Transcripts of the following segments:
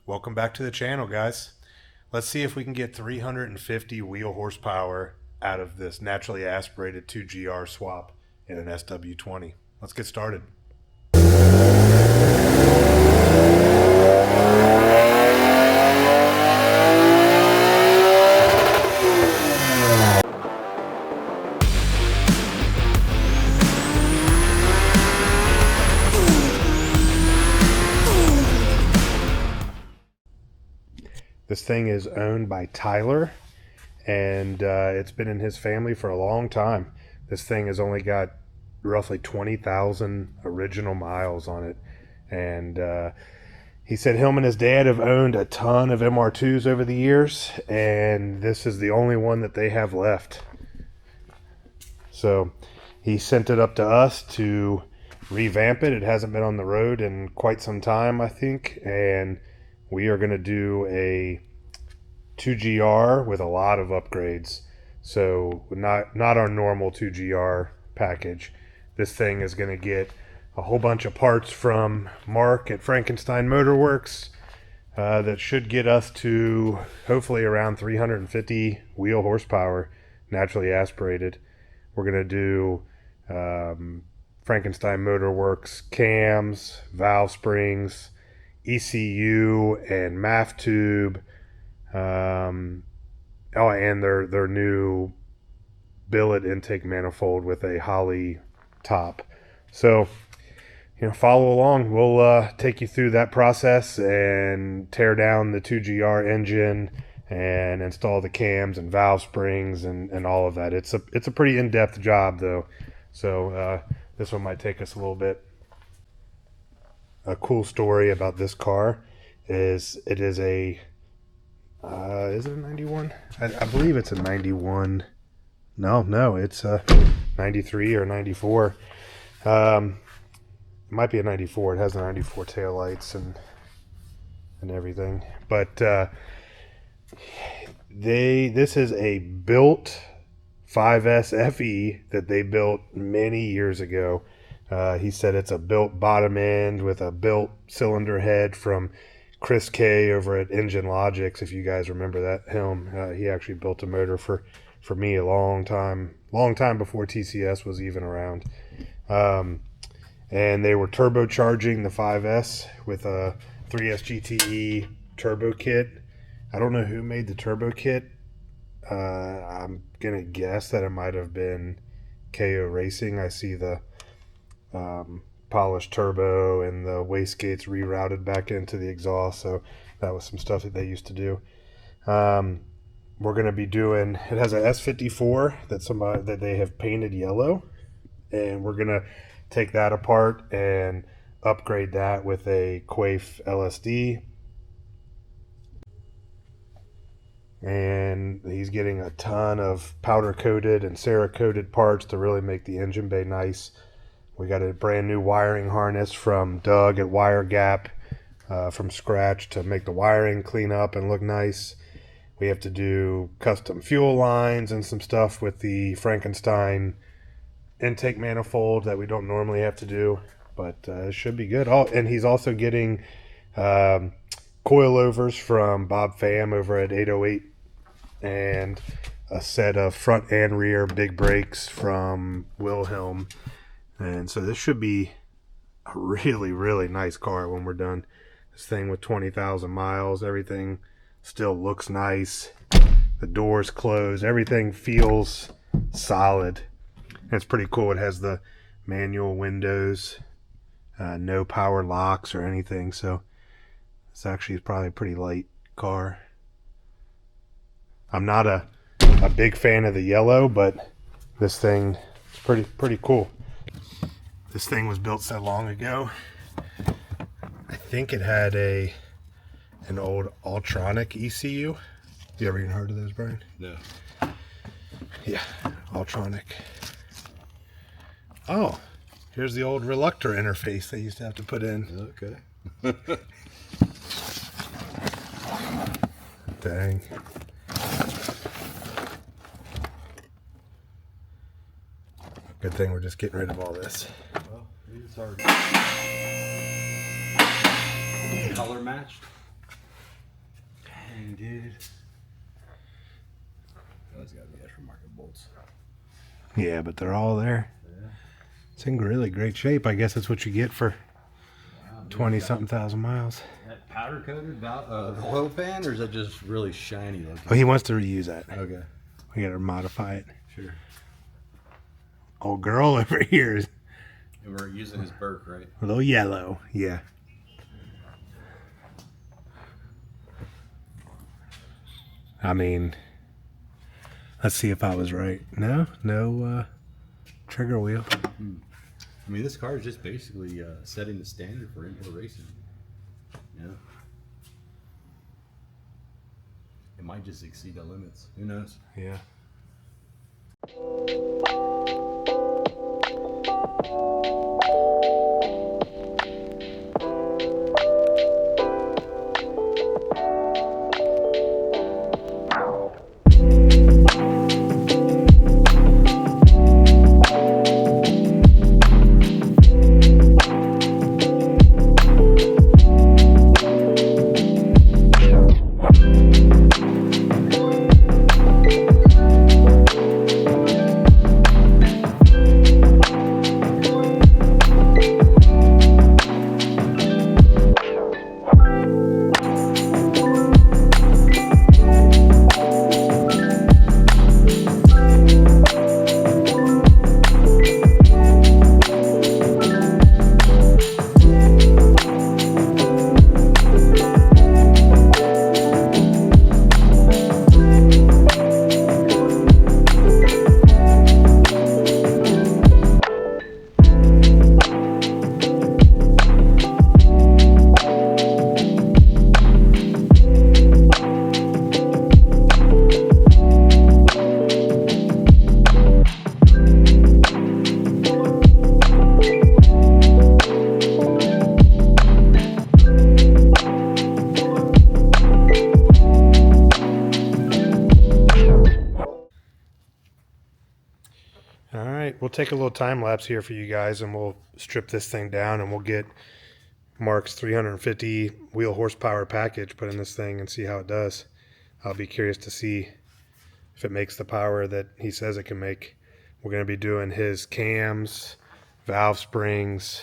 Welcome back to the channel, guys. Let's see if we can get 350 wheel horsepower out of this naturally aspirated 2GR swap in an SW20. Let's get started. This thing is owned by Tyler, and it's been in his family for a long time. This thing has only got roughly 20,000 original miles on it, and he said him and his dad have owned a ton of MR2s over the years, and this is the only one that they have left. So he sent it up to us to revamp it. It hasn't been on the road in quite some time, I think, and we are going to do a 2GR with a lot of upgrades. So not our normal 2GR package. This thing is going to get a whole bunch of parts from Mark at Frankenstein Motorworks that should get us to hopefully around 350 wheel horsepower naturally aspirated. We're going to do Frankenstein Motorworks cams, valve springs, ECU and MAF tube, and their new billet intake manifold with a Holly top. So, follow along. We'll take you through that process and tear down the 2GR engine and install the cams and valve springs and all of that. It's a pretty in-depth job though, so this one might take us a little bit. A cool story about this car is it is a is it a 91? I believe it's a 91. No, it's a 93 or 94. It might be a 94. It has the 94 taillights and everything. But this is a built 5S FE that they built many years ago. He said it's a built bottom end with a built cylinder head from Chris K over at Engine Logics. If you guys remember that him, he actually built a motor for me a long time before TCS was even around. And they were turbocharging the 5S with a 3S GTE turbo kit. I don't know who made the turbo kit. I'm gonna guess that it might have been KO Racing. I see the polished turbo and the wastegates rerouted back into the exhaust, so that was some stuff that they used to do. We're going to be doing, it has a S54 that they have painted yellow, and we're going to take that apart and upgrade that with a Quaife LSD. And he's getting a ton of powder coated and Cerakoted parts to really make the engine bay nice. We got a brand new wiring harness from Doug at Wire Gap from scratch to make the wiring clean up and look nice. We have to do custom fuel lines and some stuff with the Frankenstein intake manifold that we don't normally have to do, but it should be good. And he's also getting coilovers from Bob Pham over at 808 and a set of front and rear big brakes from Wilhelm. And so this should be a really, really nice car when we're done. This thing with 20,000 miles, everything still looks nice. The doors close, everything feels solid. And it's pretty cool. It has the manual windows, no power locks or anything. So it's actually probably a pretty light car. I'm not a big fan of the yellow, but this thing is pretty cool. This thing was built so long ago. I think it had an old Ultronic ECU. You ever even heard of those, Brian? No. Yeah, Ultronic. Oh, here's the old reluctor interface they used to have to put in. Okay. Dang. Good thing we're just getting rid of all this. Well, it's hard. Color matched? Dang, dude. Those gotta be aftermarket bolts. Yeah, but they're all there. Yeah. It's in really great shape. I guess that's what you get for 20-something thousand miles. That powder coated oil pan, or is that just really shiny looking? Oh, he wants to reuse that. Okay. We gotta modify it. Sure. Old girl over here is And we're using his Burke, right? a little yellow. Yeah. I mean, let's see if I was right. No trigger wheel. I mean, this car is just basically setting the standard for indoor racing. Yeah. It might just exceed the limits. Who knows? Yeah. All right, we'll take a little time lapse here for you guys, and we'll strip this thing down, and we'll get Mark's 350 wheel horsepower package put in this thing and see how it does. I'll be curious to see if it makes the power that he says it can make. We're going to be doing his cams, valve springs,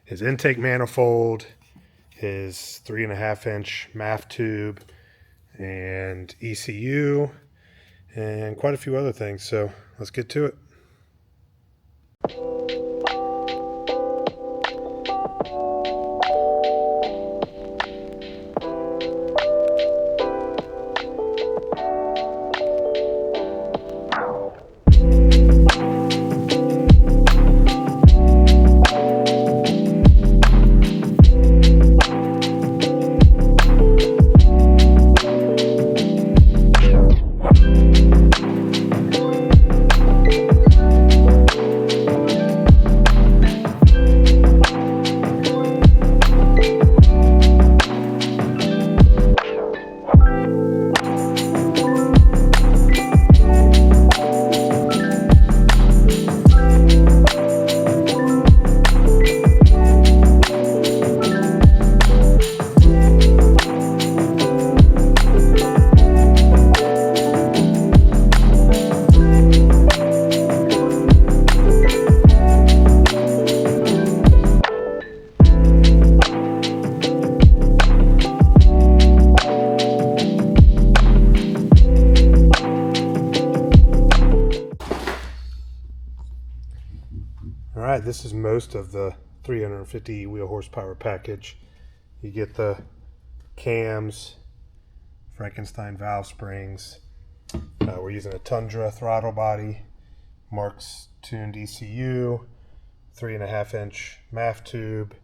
his intake manifold, his 3.5-inch MAF tube, and ECU, and quite a few other things. So let's get to it. All right, this is most of the 350 wheel horsepower package. You get the cams, Frankenstein valve springs. We're using a Tundra throttle body, Mark's tuned ECU, 3.5-inch MAF tube,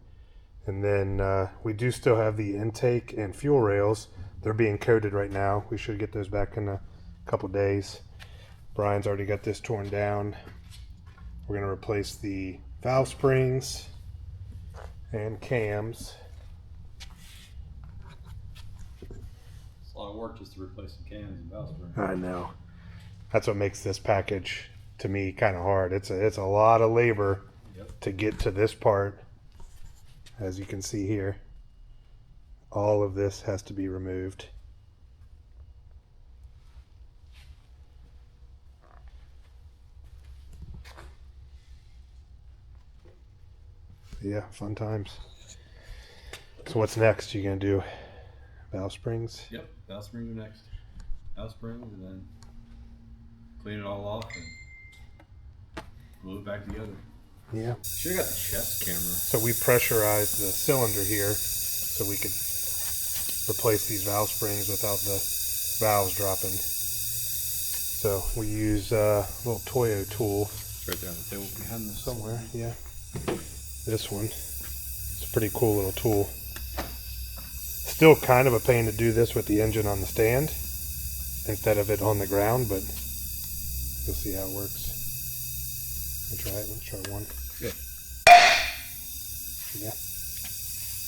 and then we do still have the intake and fuel rails. They're being coated right now. We should get those back in a couple days. Brian's already got this torn down. We're going to replace the valve springs and cams. It's a lot of work just to replace the cams and valve springs. I know. That's what makes this package, to me, kind of hard. It's a lot of labor to get to this part, as you can see here. all of this has to be removed. Yeah, fun times. So what's next? You gonna do valve springs? Yep, valve springs are next. Valve springs, and then clean it all off and glue it back together. Yeah. Should have got the chest camera. So we pressurized the cylinder here so we could replace these valve springs without the valves dropping. So we use a little Toyo tool. It's right there on the table behind this. Somewhere, yeah. This one. It's a pretty cool little tool. Still kind of a pain to do this with the engine on the stand instead of it on the ground, but you'll see how it works. I'll try it. Let's try one. Good. Yeah.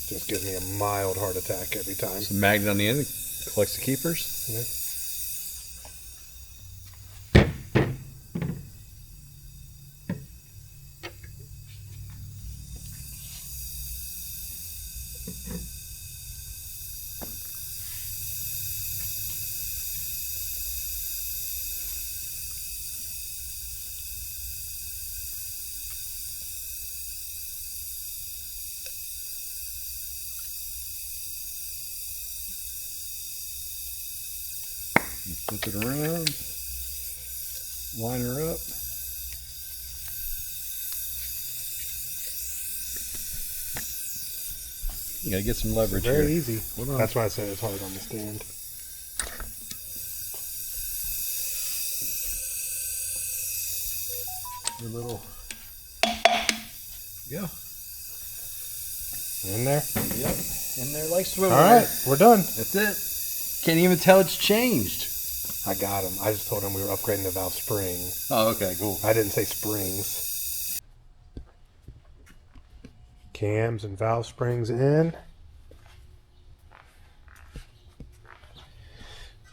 Just gives me a mild heart attack every time. Some magnet on the end collects the keepers. Yeah. Flip it around. Line her up. You gotta get some leverage Very here. easy. That's why I said it's hard on the stand. Your little Yeah. in there. Yep. In there like swimming. All right, we're done. That's it. Can't even tell it's changed. I got him. I just told him we were upgrading the valve spring. Oh, okay, cool. I didn't say springs. Cams and valve springs in.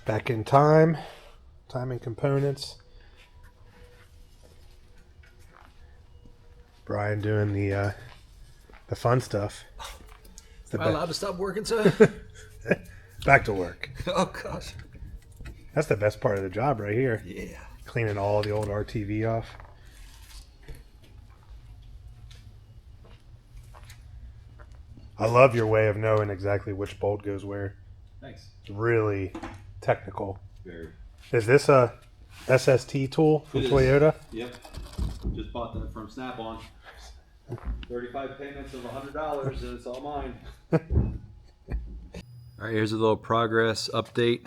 Back in time. Timing components. Brian doing the fun stuff. Am I allowed to stop working, sir? Back to work. Oh, gosh. That's the best part of the job right here. Yeah. Cleaning all the old RTV off. I love your way of knowing exactly which bolt goes where. Thanks. It's really technical. Very. Is this a SST tool from It is. Toyota? Yep. Just bought that from Snap-on. 35 payments of $100 and it's all mine. All right, here's a little progress update.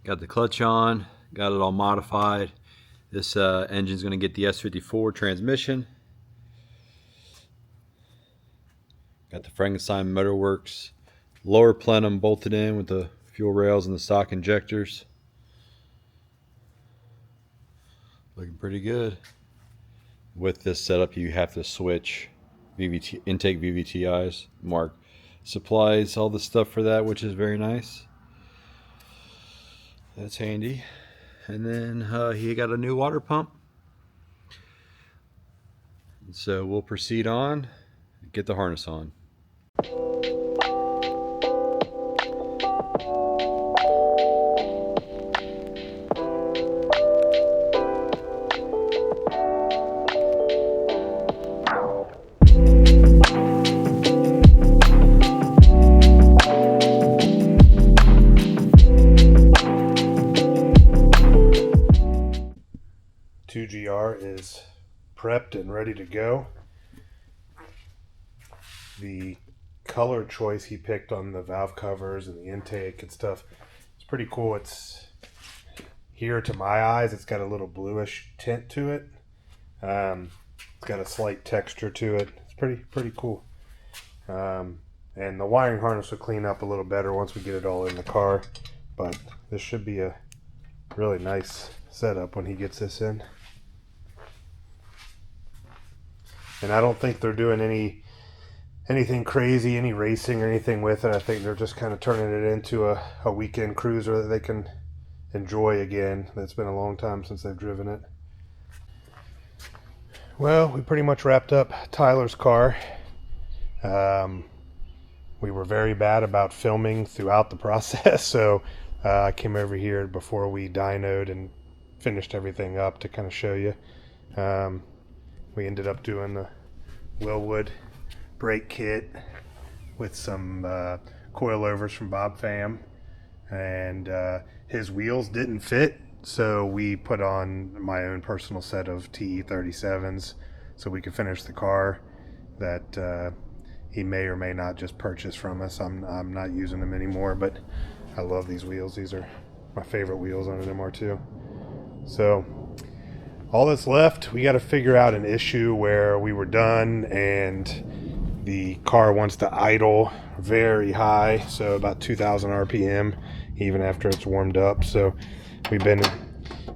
Got the clutch on, got it all modified. This engine's gonna get the S54 transmission. Got the Frankenstein Motorworks lower plenum bolted in with the fuel rails and the stock injectors. Looking pretty good. With this setup, you have to switch intake VVTIs. Mark supplies all the stuff for that, which is very nice. That's handy. And then he got a new water pump. So we'll proceed on, get the harness on. GR is prepped and ready to go. The color choice he picked on the valve covers and the intake and stuff, it's pretty cool. It's here to my eyes, it's got a little bluish tint to it. It's got a slight texture to it. It's pretty cool. And the wiring harness will clean up a little better once we get it all in the car, but this should be a really nice setup when he gets this in. And I don't think they're doing anything crazy, any racing or anything with it. I think they're just kind of turning it into a weekend cruiser that they can enjoy again. It's been a long time since they've driven it. Well, we pretty much wrapped up Tyler's car. we were very bad about filming throughout the process, so I came over here before we dynoed and finished everything up to kind of show you. We ended up doing the Willwood brake kit with some coilovers from Bob Pham, and his wheels didn't fit, so we put on my own personal set of TE37s so we could finish the car that he may or may not just purchase from us. I'm not using them anymore, but I love these wheels. These are my favorite wheels on an MR2. So all that's left, we got to figure out an issue where we were done and the car wants to idle very high, so about 2,000 RPM even after it's warmed up. So we've been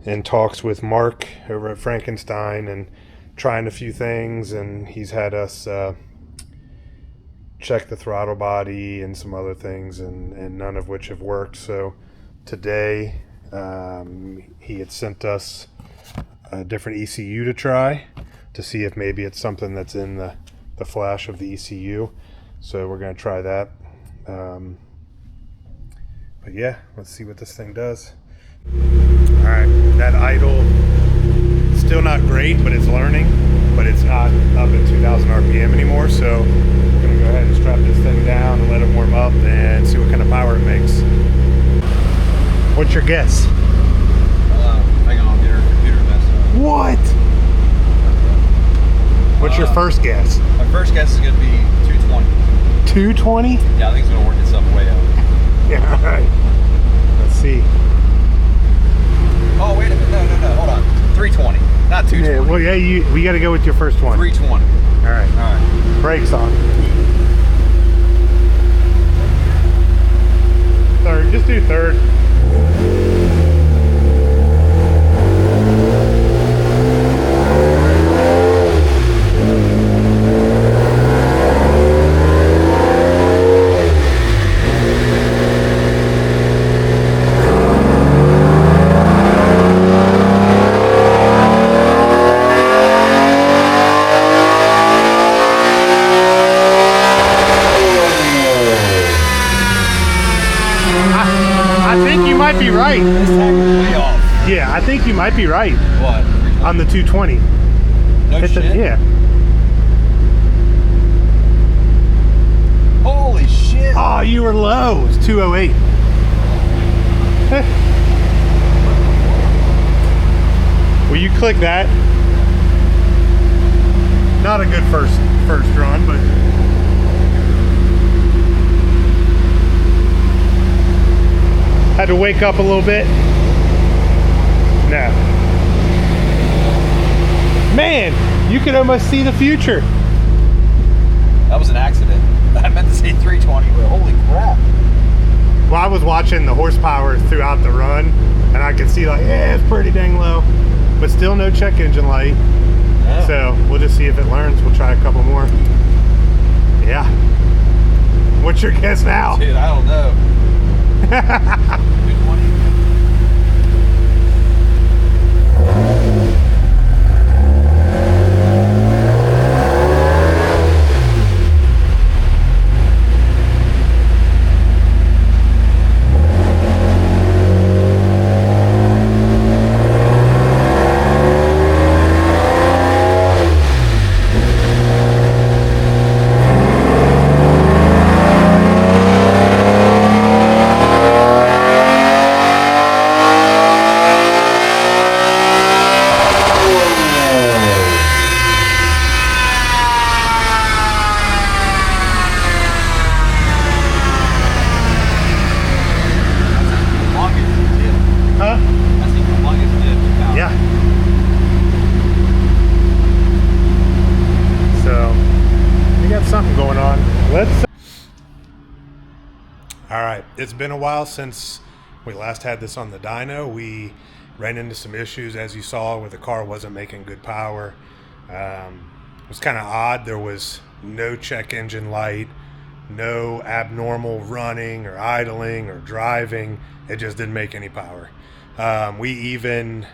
in talks with Mark over at Frankenstein and trying a few things, and he's had us check the throttle body and some other things, and none of which have worked. So today he had sent us a different ECU to try to see if maybe it's something that's in the flash of the ECU. So we're going to try that. But yeah, let's see what this thing does. All right, that idle, still not great, but it's learning, but it's not up at 2,000 RPM anymore. So we're going to go ahead and strap this thing down and let it warm up and see what kind of power it makes. What's your guess? Hang on, get her computer messed up. What? What's your first guess? My first guess is going to be 220. 220? Yeah, I think it's going to work itself way out. Yeah, all right. Let's see. Oh, wait a minute. No. Hold on. 320. Not 220. Yeah, well, yeah, we got to go with your first one. 320. All right. All right. Brakes on. Third. Just do third. I think you might be right. This tag is way off. Yeah, I think you might be right What? on the 220. No It's shit? yeah. Holy shit. Oh, you were low. It's 208. Will you click that? Not a good first run, but had to wake up a little bit. No. Man, you could almost see the future. That was an accident. I meant to say 320, but holy crap. Well, I was watching the horsepower throughout the run, and I could see like, yeah, it's pretty dang low, but still no check engine light. Yeah. So we'll just see if it learns. We'll try a couple more. Yeah. What's your guess now? Dude, I don't know. 220. Huh? That's the longest dip you found. Yeah. So we got something going on. Let's. All right. It's been a while since we last had this on the dyno. We ran into some issues, as you saw, where the car wasn't making good power. It was kind of odd. There was no check engine light, no abnormal running or idling or driving. It just didn't make any power. We even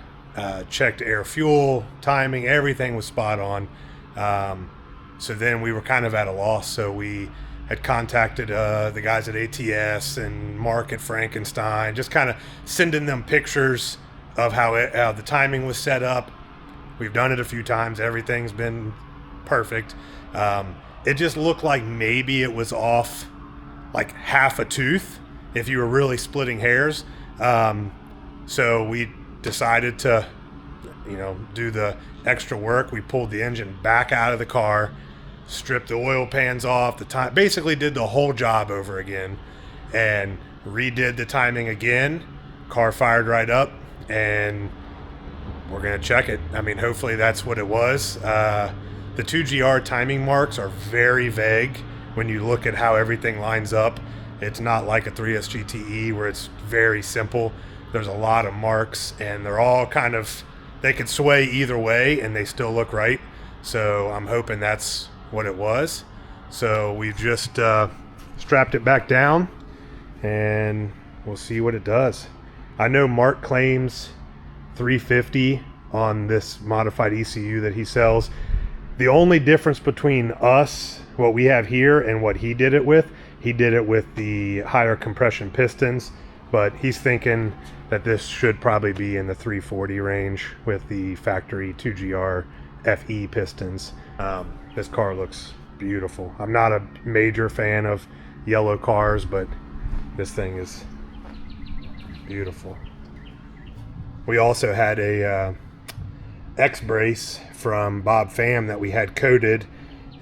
checked air fuel, timing, everything was spot on. So then we were kind of at a loss. So we had contacted the guys at ATS and Mark at Frankenstein, just kind of sending them pictures of how the timing was set up. We've done it a few times. Everything's been perfect. It just looked like maybe it was off like half a tooth if you were really splitting hairs. So we decided to, do the extra work. We pulled the engine back out of the car, stripped the oil pans off, basically did the whole job over again, and redid the timing again. Car fired right up, and we're going to check it. I mean, hopefully that's what it was. The 2GR timing marks are very vague when you look at how everything lines up. It's not like a 3S GTE where it's very simple. There's a lot of marks, and they're all they could sway either way and they still look right. So I'm hoping that's what it was. So we've just strapped it back down, and we'll see what it does. I know Mark claims 350 on this modified ECU that he sells. The only difference between us, what we have here, and what he did it with the higher compression pistons, but he's thinking that this should probably be in the 340 range with the factory 2GR FE pistons. This car looks beautiful. I'm not a major fan of yellow cars, but this thing is beautiful. We also had a X-brace from Bob Pham that we had coated,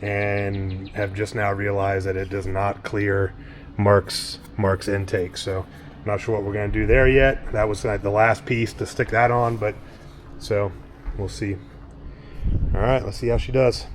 and have just now realized that it does not clear Mark's intake. So I'm not sure what we're going to do there yet. That was the last piece to stick that on, but so we'll see. All right, let's see how she does.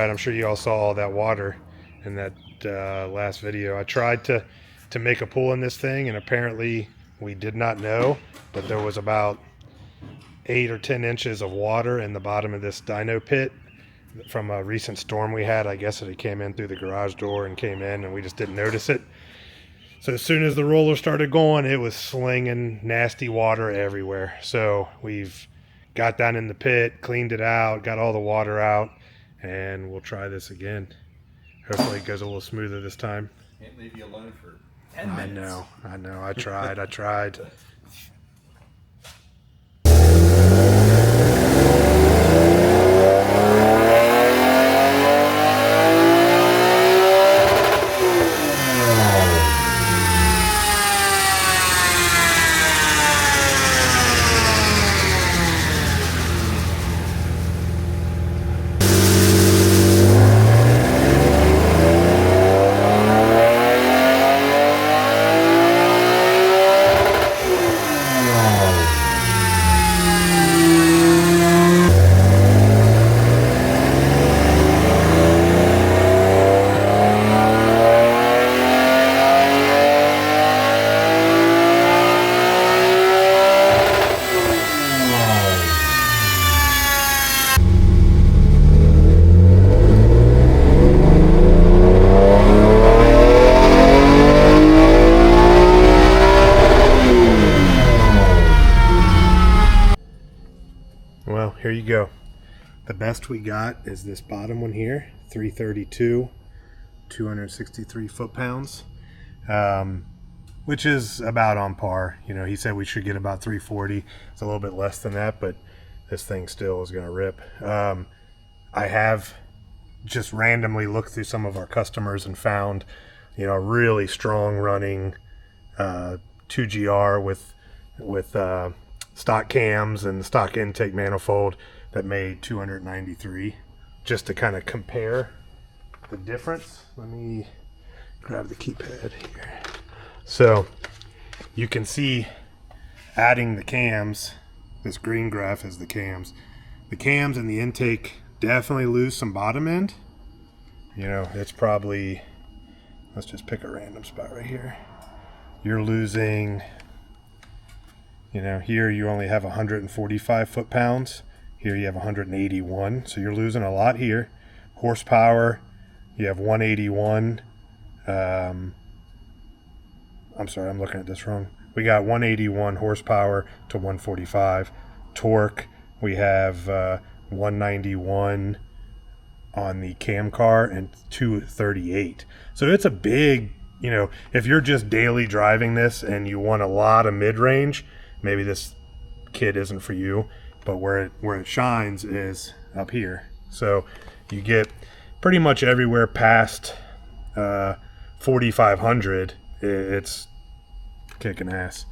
I'm sure you all saw all that water in that last video. I tried to make a pull in this thing, and apparently we did not know, but there was about 8 or 10 inches of water in the bottom of this dyno pit from a recent storm we had. I guess it came in through the garage door and came in, and we just didn't notice it. So as soon as the roller started going, it was slinging nasty water everywhere. So we've got down in the pit, cleaned it out, got all the water out, and we'll try this again. Hopefully it goes a little smoother this time. Can't leave you alone for 10 minutes. I know. I tried. Well, here you go. The best we got is this bottom one here, 332, 263 foot-pounds, which is about on par. You know, he said we should get about 340. It's a little bit less than that, but this thing still is going to rip. I have just randomly looked through some of our customers and found, you know, really strong running 2GR with stock cams and stock intake manifold that made 293, just to kind of compare the difference. Let me grab the keypad here. So you can see adding the cams, this green graph is the cams, The cams and the intake definitely lose some bottom end. You know, it's probably, let's just pick a random spot right here. You're losing, you know, here you only have 145 foot-pounds. Here you have 181, so you're losing a lot here. Horsepower, you have 181. I'm sorry, I'm looking at this wrong. We got 181 horsepower to 145. Torque, we have 191 on the cam car and 238. So it's a big, you know, if you're just daily driving this and you want a lot of mid-range, maybe this kit isn't for you. But where it shines is up here. So you get pretty much everywhere past 4,500. It's kicking ass.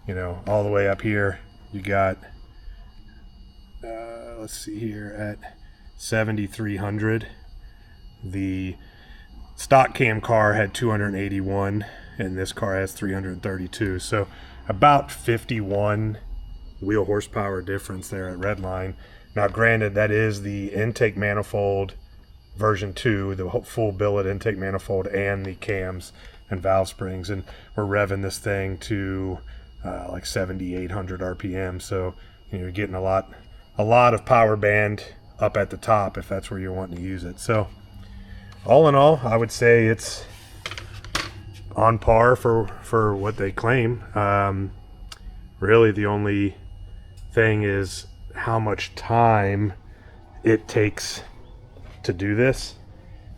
You know, all the way up here you got let's see here at 7,300. The stock cam car had 281 and this car has 332. So about 51 wheel horsepower difference there at Redline. Now granted, that is the intake manifold version 2, the full billet intake manifold and the cams and valve springs, and we're revving this thing to like 7,800 RPM. So you know, you're getting a lot of power band up at the top if that's where you're wanting to use it. So all in all, I would say it's on par for what they claim. Really the only thing is how much time it takes to do this.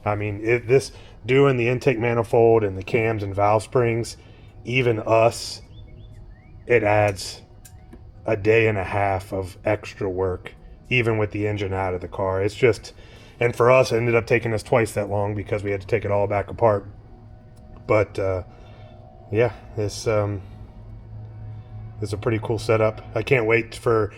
I mean, this doing the intake manifold and the cams and valve springs, even us, it adds a day and a half of extra work, even with the engine out of the car. It's just, and for us, it ended up taking us twice that long because we had to take it all back apart. But yeah, this is a pretty cool setup. I can't wait for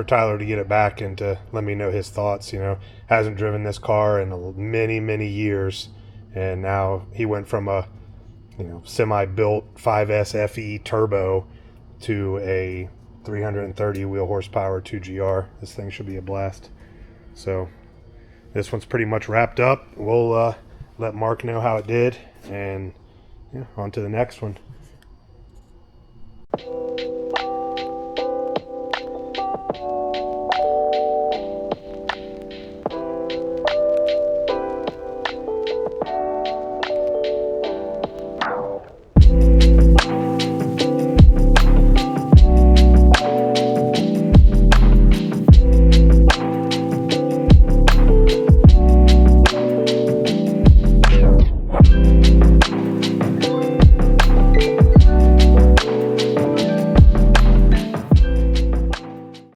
Tyler to get it back and to let me know his thoughts. You know, hasn't driven this car in many years, and now he went from a, you know, semi-built 5S FE turbo to a 330 wheel horsepower 2GR. This thing should be a blast. So this one's pretty much wrapped up. We'll let Mark know how it did, and yeah, on to the next one.